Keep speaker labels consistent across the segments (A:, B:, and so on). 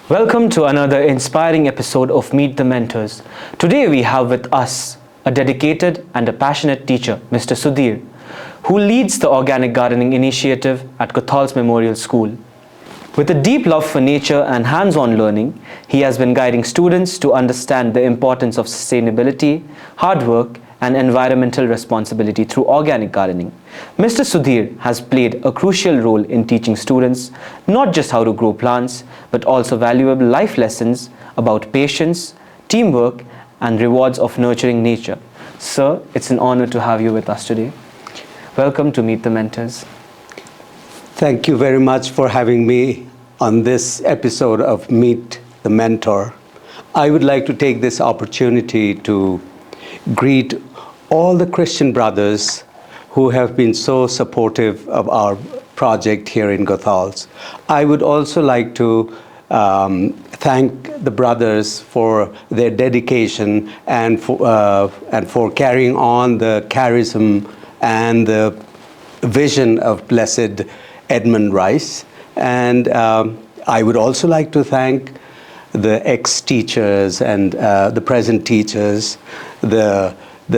A: Welcome to another inspiring episode of Meet the Mentors. Today we have with us a dedicated and a passionate teacher, Mr. Sudhir, who leads the organic gardening initiative at Goethals Memorial School. With a deep love for nature and hands-on learning, he has been guiding students to understand the importance of sustainability, hard work, and environmental responsibility through organic gardening. Mr. Sudhir has played a crucial role in teaching students not just how to grow plants, but also valuable life lessons about patience, teamwork, and rewards of nurturing nature. Sir, it's an honor to have you with us today. Welcome to Meet the Mentors.
B: Thank you very much for having me on this episode of Meet the Mentor. I would like to take this opportunity to greet all the Christian brothers who have been so supportive of our project here in Goethals. I would also like to thank the brothers for their dedication and for carrying on the charism and the vision of Blessed Edmund Rice. And I would also like to thank the ex-teachers and the present teachers, the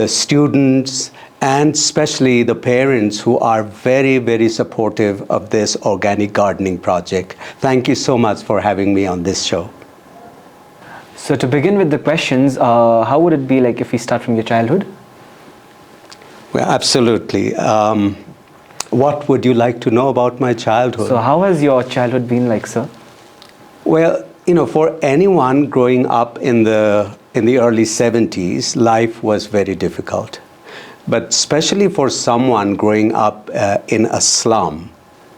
B: students, and especially the parents who are very, very supportive of this organic gardening project. Thank you so much for having me on this show.
A: So to begin with the questions, how would it be like if we start from your childhood?
B: Well, absolutely. What would you like to know about my childhood?
A: So how has your childhood been like, sir?
B: Well, for anyone growing up in the early 70s, life was very difficult. But especially for someone growing up in a slum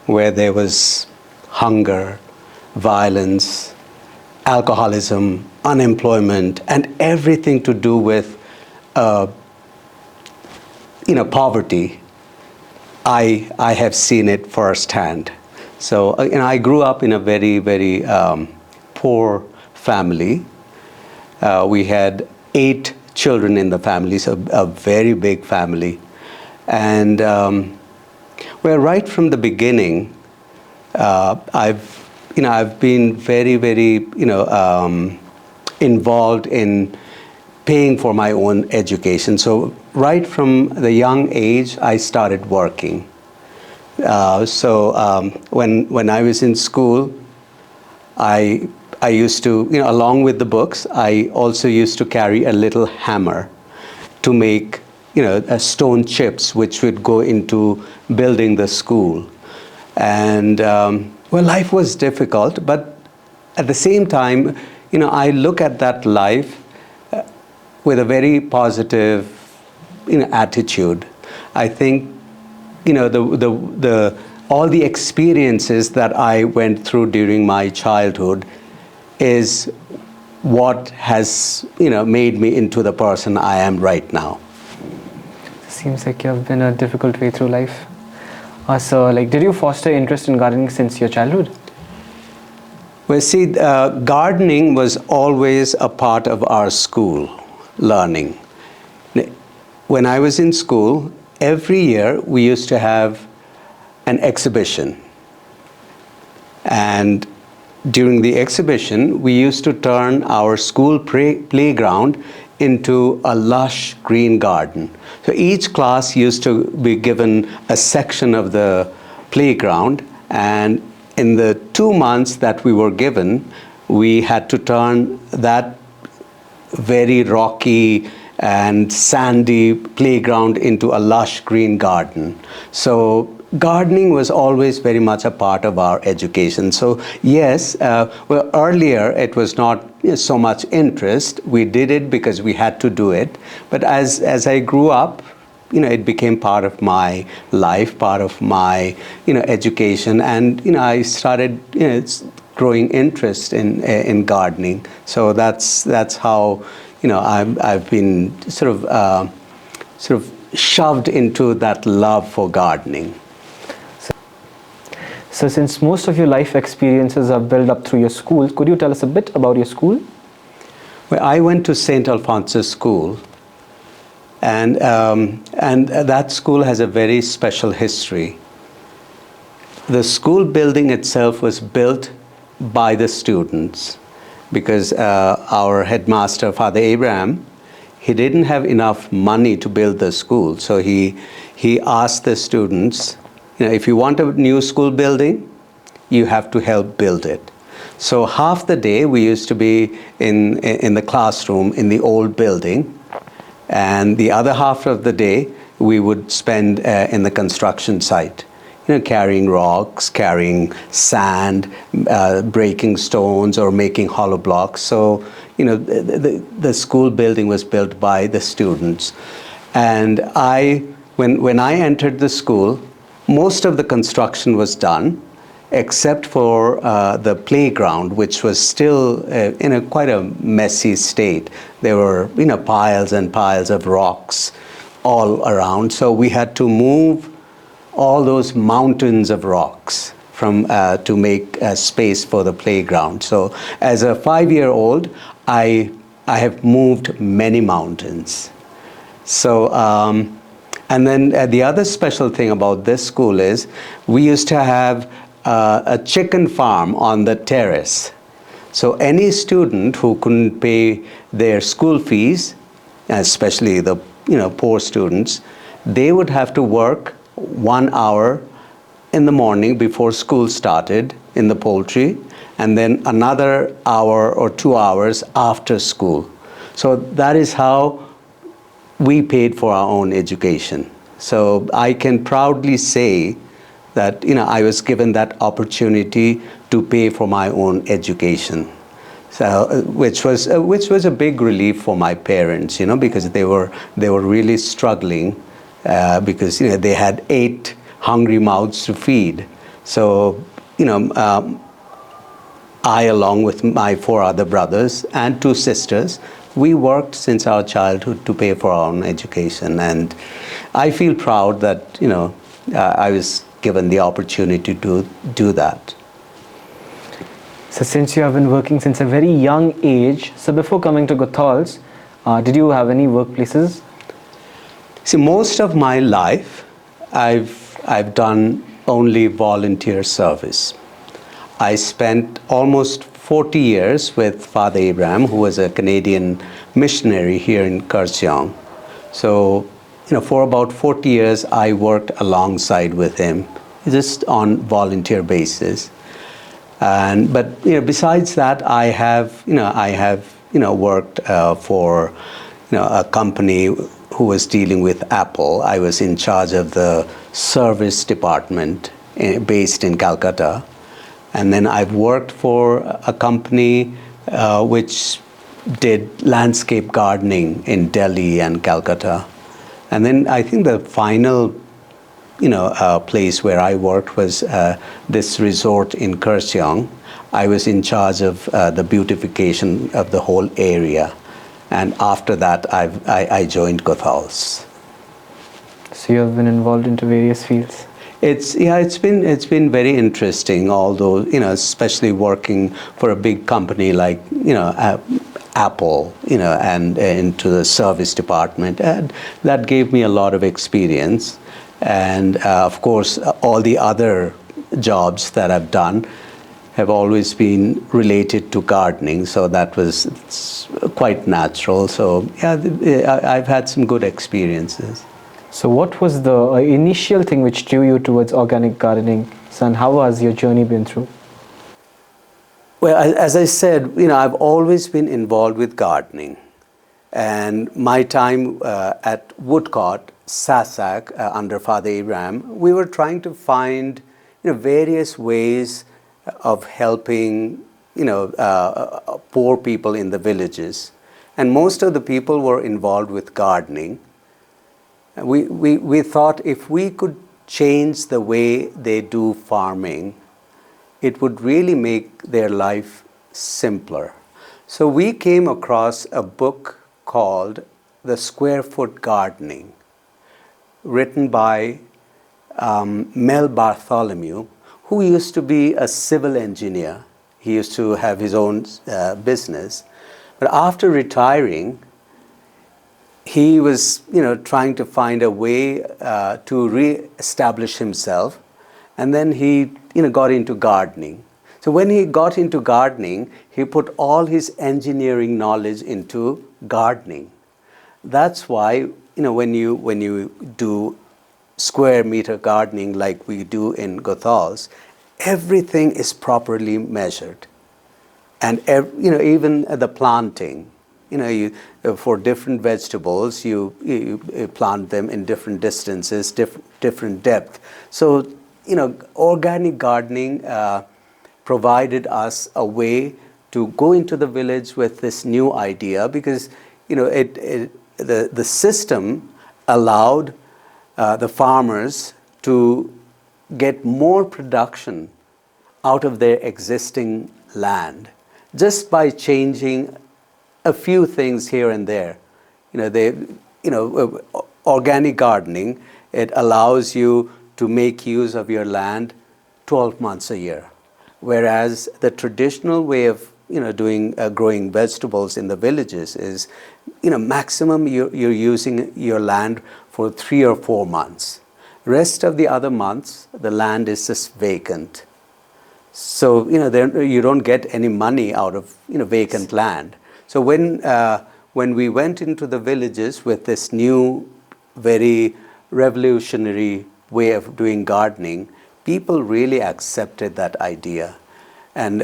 B: where there was hunger, violence, alcoholism, unemployment, and everything to do with poverty, I have seen it firsthand. So I grew up in a very, very poor family. We had 8 children in the family, so a very big family. And right from the beginning, I've been very, very involved in paying for my own education. So right from the young age, I started working. When I was in school, I used to, along with the books, I also used to carry a little hammer to make, stone chips, which would go into building the school. And, life was difficult, but at the same time, I look at that life with a very positive, attitude. I think, all the experiences that I went through during my childhood is what has made me into the person I am right now.
A: Seems like you have been a difficult way through life. So did you foster interest in gardening since your childhood?
B: Well, see, gardening was always a part of our school learning. When I was in school, every year we used to have an exhibition. And during the exhibition, we used to turn our school playground into a lush green garden. So each class used to be given a section of the playground, and in the 2 months that we were given, we had to turn that very rocky and sandy playground into a lush green garden. So gardening was always very much a part of our education. So yes, earlier it was not so much interest. We did it because we had to do it. But as I grew up, it became part of my life, part of my education, and I started growing interest in gardening. So that's how I've been sort of shoved into that love for gardening.
A: So since most of your life experiences are built up through your school, could you tell us a bit about your school?
B: Well, I went to St. Alphonsus School, and that school has a very special history. The school building itself was built by the students, because our headmaster, Father Abraham, he didn't have enough money to build the school. So he asked the students, if you want a new school building, you have to help build it. So half the day we used to be in the classroom in the old building, and the other half of the day we would spend in the construction site, carrying rocks, carrying sand, breaking stones, or making hollow blocks. So, the school building was built by the students. And when I entered the school, most of the construction was done, except for the playground, which was still in quite a messy state. There were, piles and piles of rocks all around. So we had to move all those mountains of rocks to make space for the playground. So as a 5-year-old, I have moved many mountains. So, and then the other special thing about this school is we used to have a chicken farm on the terrace. So any student who couldn't pay their school fees, especially the poor students, they would have to work 1 hour in the morning before school started in the poultry, and then another hour or 2 hours after school. So that is how we paid for our own education. So I can proudly say that I was given that opportunity to pay for my own education. So, which was a big relief for my parents, because they were really struggling, because they had 8 hungry mouths to feed. So I, along with my 4 other brothers and 2 sisters, we worked since our childhood to pay for our own education, and I feel proud that I was given the opportunity to do that.
A: So since you have been working since a very young age, so before coming to Goethals, did you have any workplaces?
B: See, most of my life, I've done only volunteer service. I spent almost 40 years with Father Abraham, who was a Canadian missionary here in Kurseong. So, for about 40 years, I worked alongside with him, just on volunteer basis. But besides that, I have worked for a company who was dealing with Apple. I was in charge of the service department based in Calcutta. And then I've worked for a company which did landscape gardening in Delhi and Calcutta. And then I think the final place where I worked was this resort in Kurseong. I was in charge of the beautification of the whole area. And after that, I joined Goethals.
A: So you have been involved into various fields.
B: It's been very interesting, although especially working for a big company like Apple, and into the service department, and that gave me a lot of experience. And of course, all the other jobs that I've done have always been related to gardening, so that was quite natural. So yeah, I've had some good experiences.
A: So what was the initial thing which drew you towards organic gardening? And how has your journey been through?
B: Well, as I said, I've always been involved with gardening. And my time at Woodcote, Sasak, under Father Abraham, we were trying to find various ways of helping poor people in the villages. And most of the people were involved with gardening. We thought if we could change the way they do farming, it would really make their life simpler. So we came across a book called The Square Foot Gardening, written by Mel Bartholomew, who used to be a civil engineer. He used to have his own business. But after retiring, he was trying to find a way to re-establish himself, and then he got into gardening. So when he got into gardening, he put all his engineering knowledge into gardening. That's why, when you do square meter gardening like we do in Goethals, everything is properly measured. And even the planting, for different vegetables, you plant them in different distances, different depth. So, organic gardening provided us a way to go into the village with this new idea, because the system allowed the farmers to get more production out of their existing land just by changing a few things here and there. Organic gardening, it allows you to make use of your land 12 months a year, whereas the traditional way of growing vegetables in the villages is maximum you're using your land for 3 or 4 months. Rest of the other months the land is just vacant. So you don't get any money out of vacant land. So when we went into the villages with this new, very revolutionary way of doing gardening, people really accepted that idea. And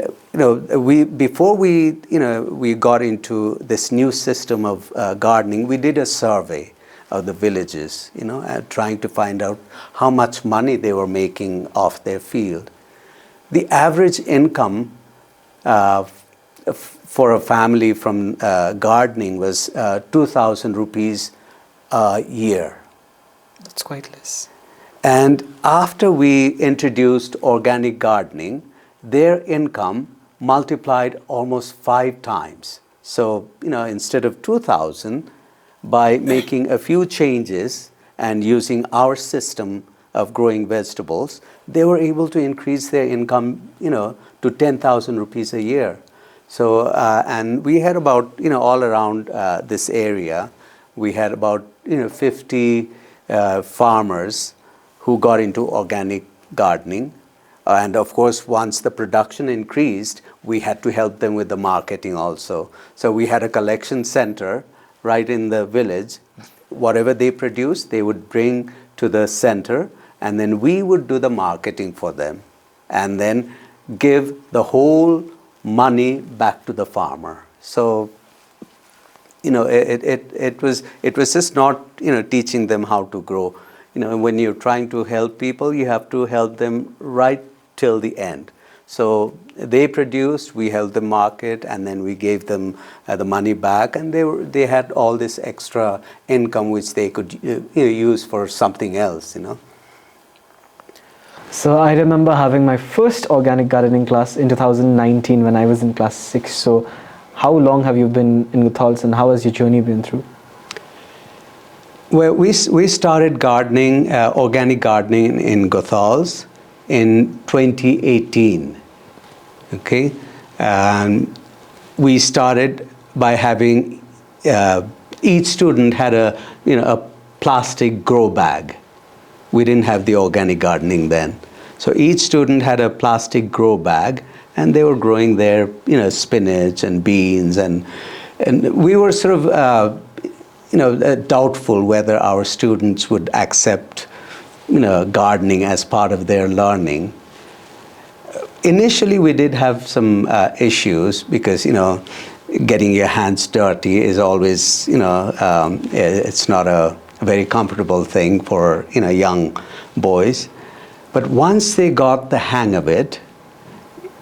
B: before we got into this new system of gardening, we did a survey of the villages, trying to find out how much money they were making off their field. The average income for a family from gardening was 2,000 rupees a year.
A: That's quite less.
B: And after we introduced organic gardening, their income multiplied almost 5 times. So, instead of 2,000, by making a few changes and using our system of growing vegetables, they were able to increase their income, to 10,000 rupees a year. So, and we had about, all around this area, we had about, 50 farmers who got into organic gardening. And of course, once the production increased, we had to help them with the marketing also. So we had a collection center right in the village. Whatever they produced, they would bring to the center, and then we would do the marketing for them, and then give the whole money back to the farmer. So, it was just not, teaching them how to grow. When you're trying to help people, you have to help them right till the end. So they produced, we helped them market, and then we gave them the money back, and they had all this extra income which they could use for something else.
A: So I remember having my first organic gardening class in 2019 when I was in class 6. So how long have you been in Goethals, and how has your journey been through?
B: Well, we started gardening, organic gardening in Goethals in 2018. Okay, and we started by having each student had a plastic grow bag. We didn't have the organic gardening then, so each student had a plastic grow bag, and they were growing their spinach and beans, and we were sort of doubtful whether our students would accept gardening as part of their learning. Initially, we did have some issues because getting your hands dirty is always it's not a very comfortable thing for young boys. But once they got the hang of it,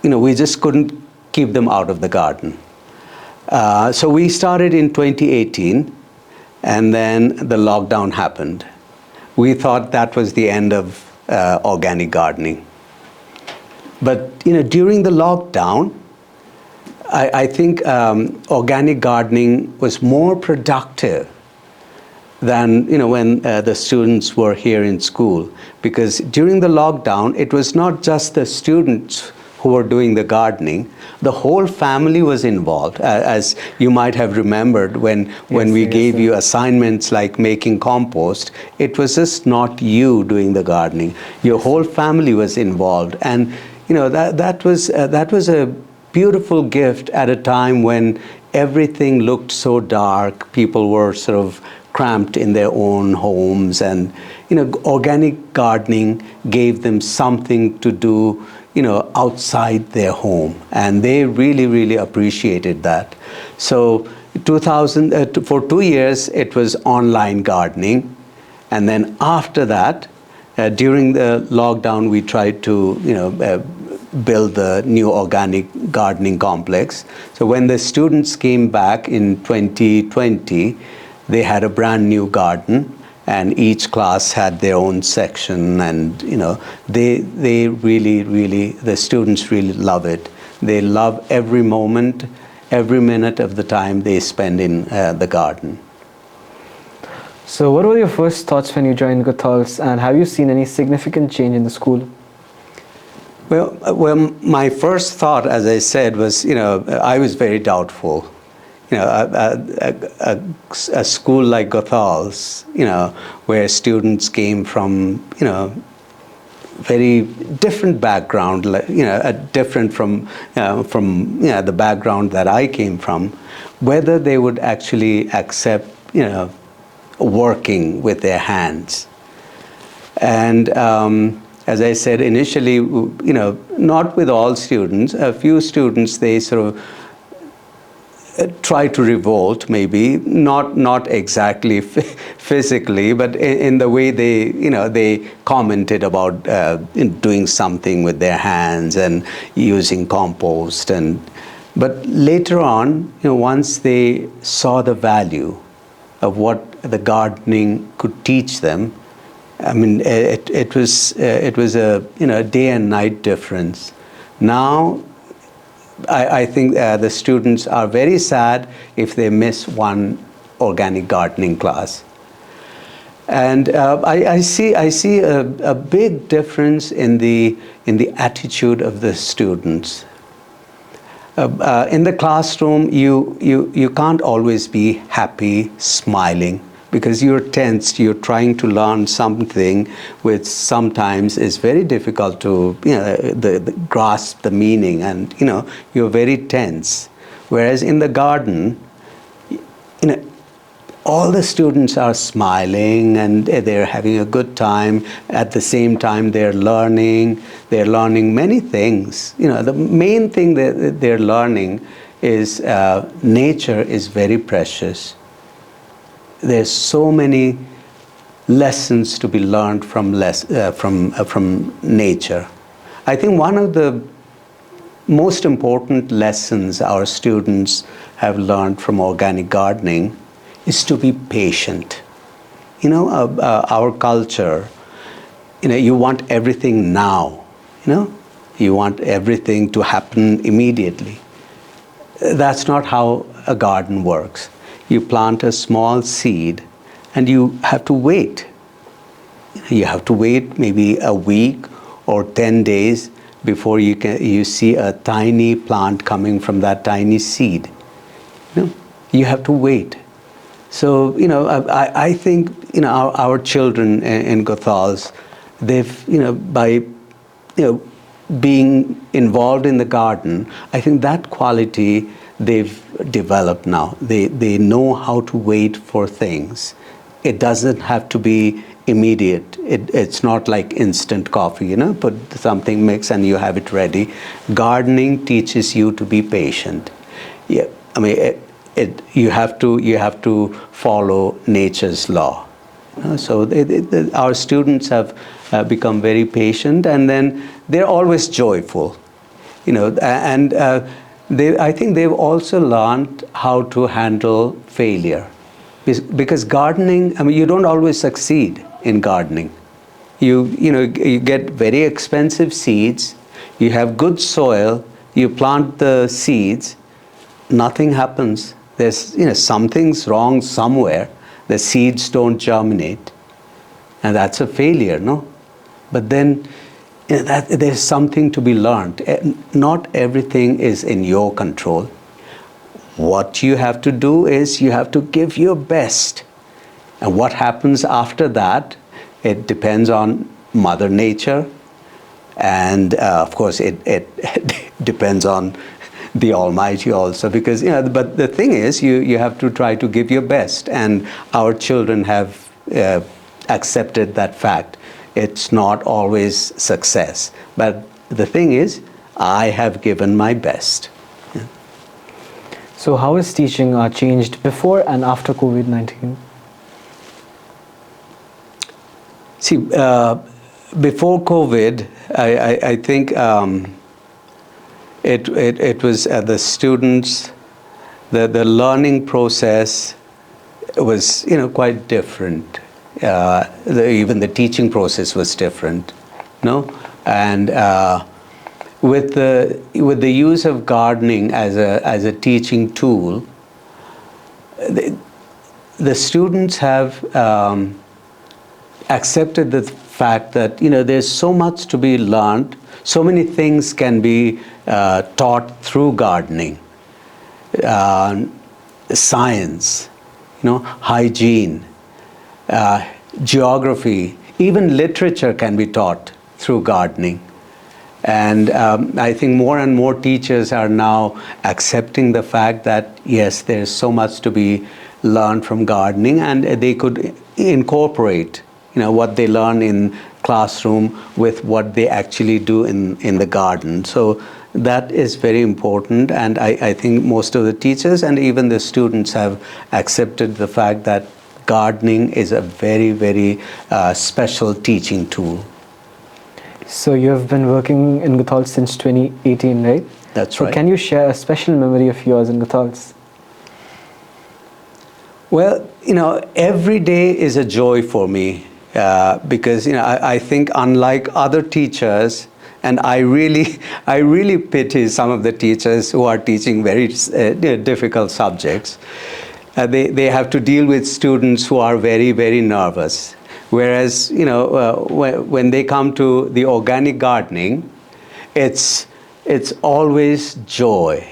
B: we just couldn't keep them out of the garden. So we started in 2018, and then the lockdown happened. We thought that was the end of organic gardening. But during the lockdown, I think organic gardening was more productive than when the students were here in school, because during the lockdown it was not just the students who were doing the gardening, the whole family was involved. As you might have remembered when we gave you assignments like making compost, it was just not you doing the gardening. Your whole family was involved, and that was a beautiful gift at a time when everything looked so dark. People were sort of cramped in their own homes, and organic gardening gave them something to do outside their home, and they really appreciated that. So 2000 for 2 years it was online gardening, and then after that, during the lockdown, we tried to build the new organic gardening complex. So when the students came back in 2020, they had a brand new garden, and each class had their own section, and they really, the students really love it. They love every moment, every minute of the time they spend in the garden.
A: So what were your first thoughts when you joined Goethals, and have you seen any significant change in the school?
B: Well, my first thought, as I said, was, I was very doubtful. A school like Goethals, where students came from, very different background, different from the background that I came from, whether they would actually accept, working with their hands. And as I said initially, not with all students. A few students, they sort of try to revolt, maybe not exactly physically, but in the way they commented about doing something with their hands and using compost. But later on, once they saw the value of what the gardening could teach them, I mean, it was a day and night difference. Now, I think the students are very sad if they miss one organic gardening class. And I see a big difference in the attitude of the students. In the classroom, you can't always be happy, smiling, because you're tensed. You're trying to learn something which sometimes is very difficult to grasp the meaning, and you're very tense. Whereas in the garden, all the students are smiling and they're having a good time. At the same time, they're learning many things. The main thing that they're learning is nature is very precious. There's so many lessons to be learned from nature. I think one of the most important lessons our students have learned from organic gardening is to be patient. Our culture, you want everything now, you want everything to happen immediately. That's not how a garden works. You plant a small seed and you have to wait. You have to wait maybe a week or 10 days before you see a tiny plant coming from that tiny seed. You have to wait. So, I think, our children in Goethals, they've, by, being involved in the garden, I think that quality they've developed now. They know how to wait for things. It doesn't have to be immediate. It's not like instant coffee, put something, mix, and you have it ready. Gardening teaches you to be patient. Yeah, I mean, you have to follow nature's law. So our students have become very patient, and then they're always joyful. And I think they've also learned how to handle failure, because gardening, I mean, you don't always succeed in gardening. You get very expensive seeds. You have good soil. You plant the seeds. Nothing happens. There's something's wrong somewhere. The seeds don't germinate, and that's a failure, no? But then there's something to be learned. Not everything is in your control. What you have to do is you have to give your best, and what happens after that, it depends on Mother Nature. And of course, it depends on the Almighty also, because but the thing is, you have to try to give your best, and our children have accepted that fact. It's not always success, but the thing is, I have given my best.
A: So how has teaching changed before and after COVID-19?
B: See, before COVID, I think it was the students, the learning process was quite different. Even the teaching process was different, and with the use of gardening as a teaching tool, the students have accepted the fact that there's so much to be learned, so many things can be taught through gardening, science, hygiene, geography, even literature can be taught through gardening. And I think more and more teachers are now accepting the fact that yes, there's so much to be learned from gardening, and they could incorporate what they learn in classroom with what they actually do in the garden. So that is very important, and I think most of the teachers and even the students have accepted the fact that gardening is a very, very special teaching tool.
A: So you have been working in Goethals since 2018, right?
B: That's
A: so
B: right.
A: Can you share a special memory of yours in Goethals?
B: Well, every day is a joy for me because I think unlike other teachers, and I really pity some of the teachers who are teaching very difficult subjects. They have to deal with students who are very, very nervous. Whereas, when they come to the organic gardening, it's always joy.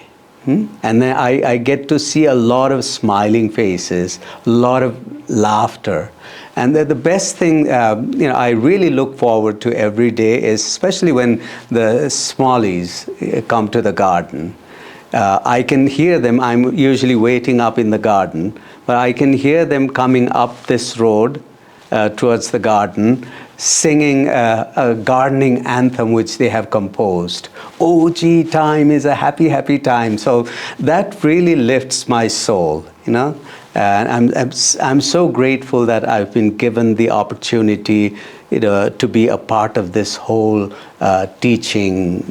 B: And then I get to see a lot of smiling faces, a lot of laughter. And the best thing, I really look forward to every day is, especially when the smallies come to the garden. I can hear them. I'm usually waiting up in the garden, but I can hear them coming up this road towards the garden, singing a gardening anthem which they have composed. Oh, gee, time is a happy, happy time. So that really lifts my soul, And I'm so grateful that I've been given the opportunity, to be a part of this whole teaching,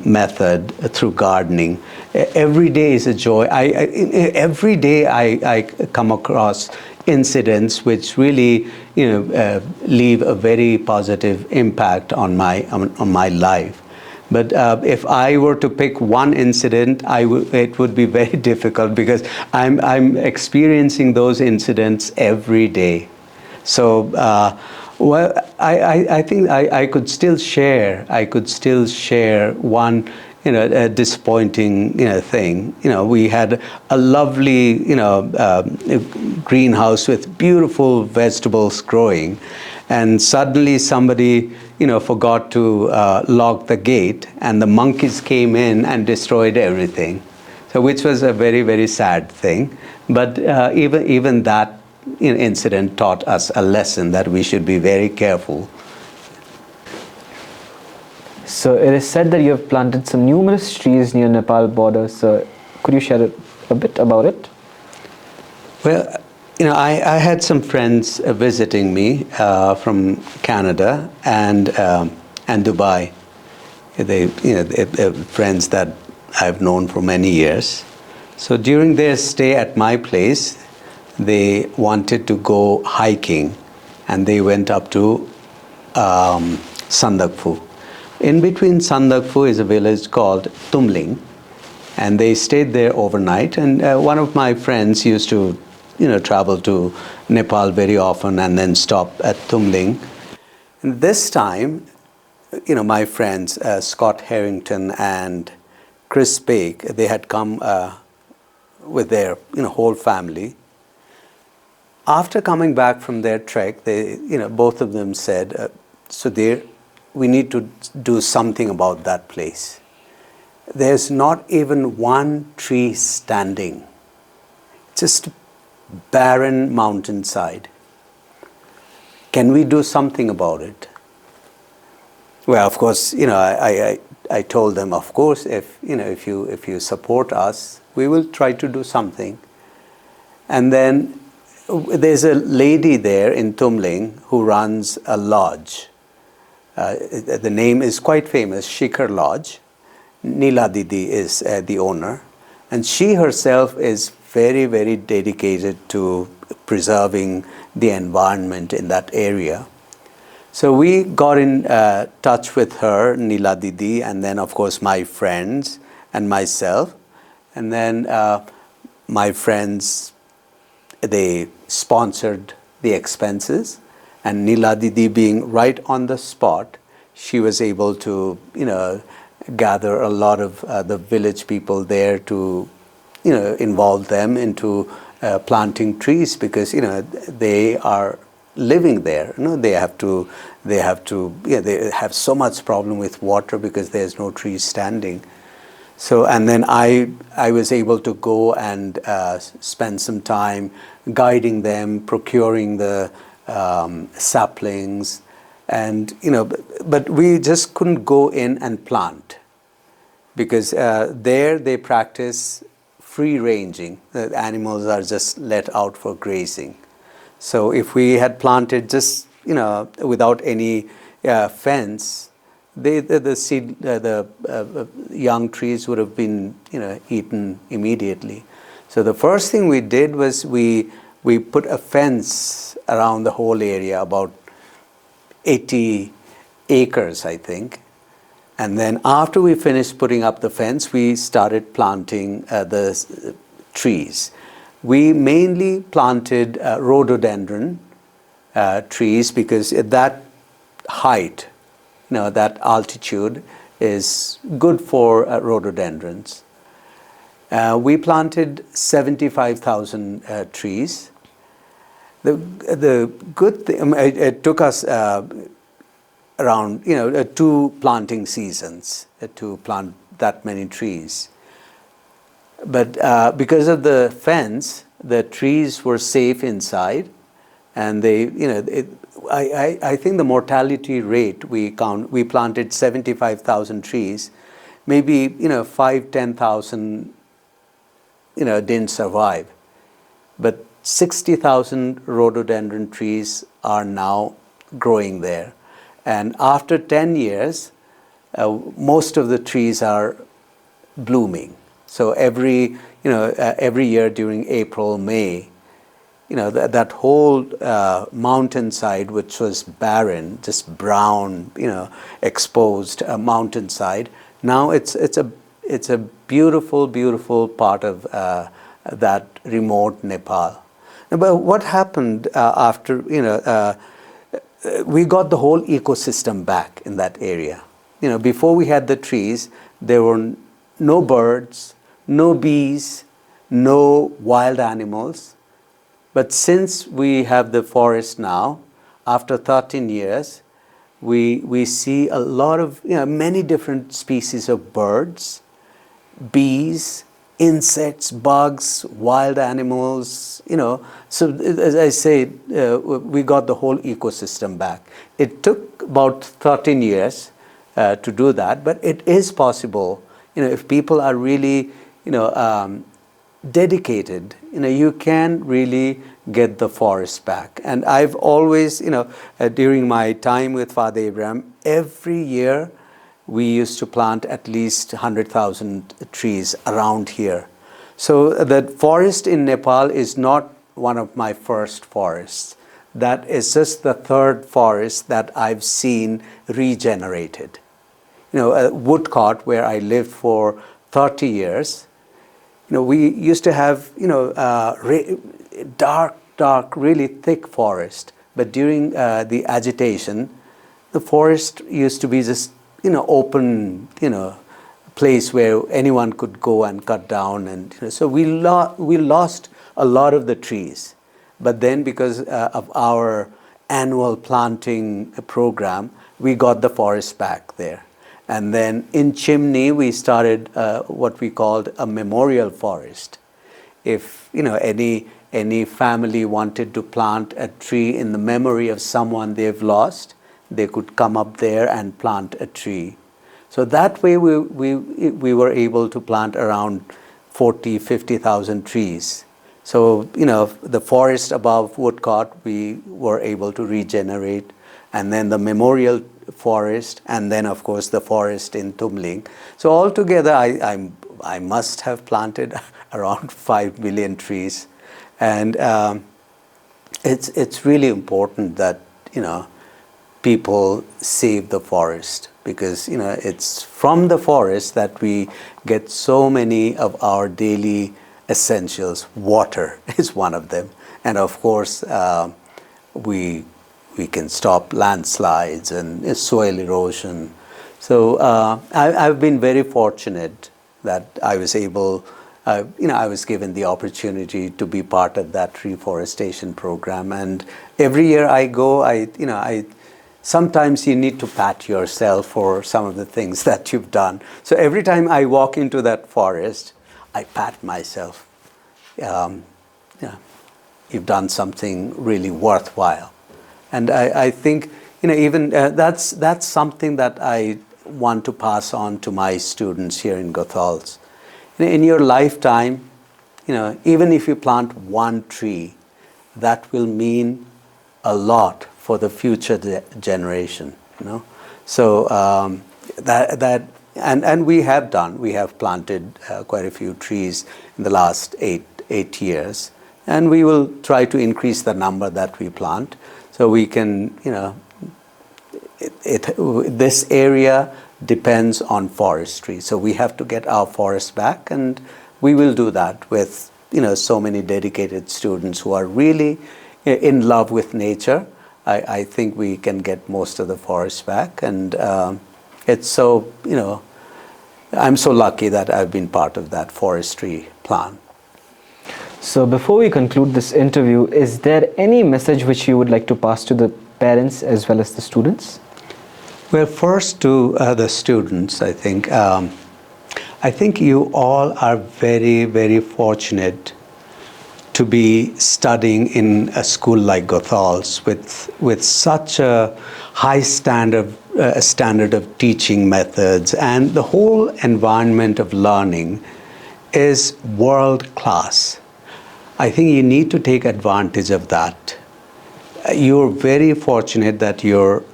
B: method through gardening. Every day is a joy. Every day I come across incidents which really, leave a very positive impact on my life. But if I were to pick one incident, it would be very difficult because I'm experiencing those incidents every day. So, I think I could still share. One, a disappointing, thing. We had a lovely, greenhouse with beautiful vegetables growing, and suddenly somebody, forgot to lock the gate, and the monkeys came in and destroyed everything. So, which was a very, very sad thing. But even that incident taught us a lesson that we should be very careful.
A: So it is said that you have planted some numerous trees near Nepal border. So could you share a bit about it?
B: Well, I had some friends visiting me from Canada and Dubai. They're friends that I've known for many years. So during their stay at my place, they wanted to go hiking, and they went up to Sandakphu. In between Sandakphu is a village called Tumling, and they stayed there overnight. And one of my friends used to, travel to Nepal very often and then stop at Tumling. And this time, my friends Scott Harrington and Chris Bake, they had come with their whole family. After coming back from their trek, they both of them said, Sudhir, we need to do something about that place. There's not even one tree standing, just barren mountainside. Can we do something about it? Well, of course, I told them, of course, if you support us, we will try to do something. And then there's a lady there in Tumling who runs a lodge. The name is quite famous, Shikhar Lodge. Neela Didi is the owner. And she herself is very, very dedicated to preserving the environment in that area. So we got in touch with her, Neela Didi, and then of course my friends and myself. And then my friends, they sponsored the expenses, and Neela Didi being right on the spot, she was able to, gather a lot of the village people there to, involve them into planting trees, because they are living there. They have so much problem with water because there's no trees standing. So, and then I was able to go and spend some time guiding them, procuring the saplings, and but we just couldn't go in and plant, because there they practice free ranging. The animals are just let out for grazing. So if we had planted just without any fence, the young trees would have been eaten immediately. So the first thing we did was we put a fence around the whole area, about 80 acres, I think. And then after we finished putting up the fence, we started planting the trees. We mainly planted rhododendron trees, because at that height, that altitude is good for rhododendrons. We planted 75,000 trees. The good thing, it took us around 2 planting seasons to plant that many trees. But because of the fence, the trees were safe inside, and they, I think the mortality rate we planted 75,000 trees, maybe 5-10,000 didn't survive, but 60,000 rhododendron trees are now growing there, and after 10 years, most of the trees are blooming. So every year during April, May, that whole mountainside, which was barren, just brown, exposed mountainside, now it's a beautiful, beautiful part of that remote Nepal. But what happened after, we got the whole ecosystem back in that area. Before we had the trees, there were no birds, no bees, no wild animals. But since we have the forest now, after 13 years, we see a lot of, many different species of birds, bees, insects, bugs, wild animals, So as I say, we got the whole ecosystem back. It took about 13 years to do that, but it is possible. If people are really, dedicated, you can really get the forest back. And I've always, during my time with Father Abraham, every year we used to plant at least 100,000 trees around here. So the forest in Nepal is not one of my first forests. That is just the third forest that I've seen regenerated. Woodcote, where I lived for 30 years, we used to have, dark, really thick forest. But during the agitation, the forest used to be just, open, place where anyone could go and cut down. And so we lost a lot of the trees. But then because of our annual planting program, we got the forest back there. And then in Chimney, we started what we called a memorial forest. If any family wanted to plant a tree in the memory of someone they've lost, they could come up there and plant a tree. So that way we were able to plant around 50,000 trees. So, the forest above Woodcote, we were able to regenerate, and then the memorial forest, and then of course the forest in Tumling. So altogether, I must have planted around 5 million trees, and it's really important that people save the forest, because it's from the forest that we get so many of our daily essentials. Water is one of them, and of course we can stop landslides and soil erosion. So I've been very fortunate that I was able, I was given the opportunity to be part of that reforestation program. And every year I go, sometimes you need to pat yourself for some of the things that you've done. So every time I walk into that forest, I pat myself. You've done something really worthwhile. And I think, even that's something that I want to pass on to my students here in Goethals. In your lifetime, even if you plant one tree, that will mean a lot for the future generation. So and we have planted quite a few trees in the last eight years, and we will try to increase the number that we plant. So we can, this area depends on forestry. So we have to get our forests back, and we will do that with, so many dedicated students who are really in love with nature. I think we can get most of the forests back, and it's so, I'm so lucky that I've been part of that forestry plan.
A: So before we conclude this interview, is there any message which you would like to pass to the parents as well as the students?
B: Well, first to the students, I think you all are very, very fortunate to be studying in a school like Goethals with such a high standard of teaching methods, and the whole environment of learning is world class. I think you need to take advantage of that. You're very fortunate that you're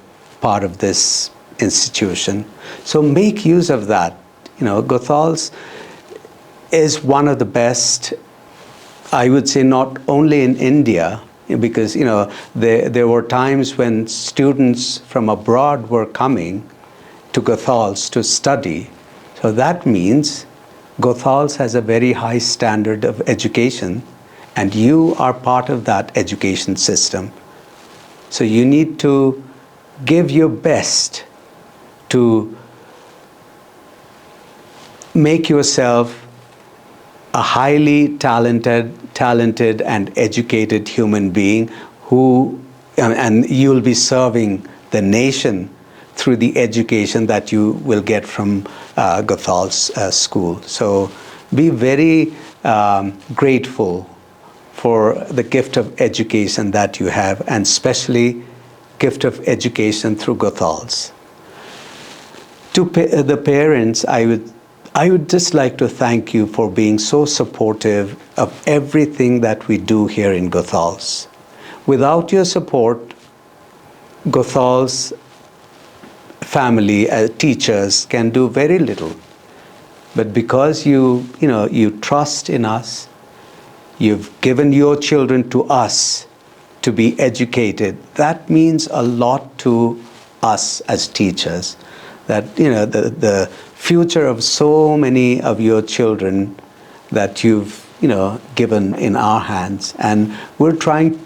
B: part of this institution. So make use of that. Goethals is one of the best, I would say, not only in India, because there were times when students from abroad were coming to Goethals to study. So that means Goethals has a very high standard of education, and you are part of that education system. So you need to give your best to make yourself a highly talented and educated human being and you'll be serving the nation through the education that you will get from Goethals School. So be very grateful for the gift of education that you have, and especially gift of education through Goethals. To the parents, I would just like to thank you for being so supportive of everything that we do here in Goethals. Without your support, Goethals family, teachers can do very little. But because you trust in us, you've given your children to us to be educated, that means a lot to us as teachers. That the future of so many of your children that you've given in our hands, and we're trying.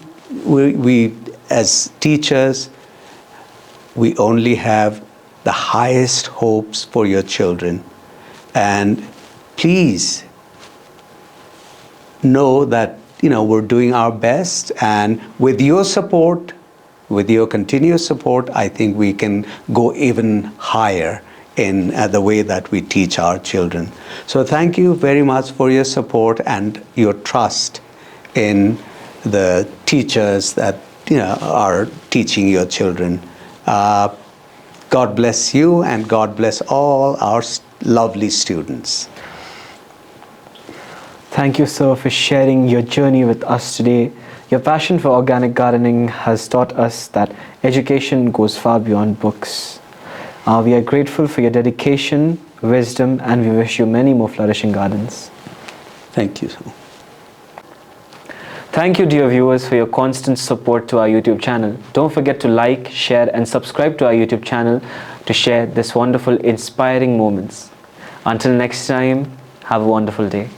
B: We as teachers, we only have the highest hopes for your children, and please know that we're doing our best, and with your support with your continuous support, I think we can go even higher in the way that we teach our children. So thank you very much for your support and your trust in the teachers that are teaching your children. God bless you, and God bless all our lovely students.
A: Thank you, sir, for sharing your journey with us today. Your passion for organic gardening has taught us that education goes far beyond books. We are grateful for your dedication, wisdom, and we wish you many more flourishing gardens.
B: Thank you.
A: Thank you, dear viewers, for your constant support to our YouTube channel. Don't forget to like, share, and subscribe to our YouTube channel to share this wonderful, inspiring moments. Until next time, have a wonderful day.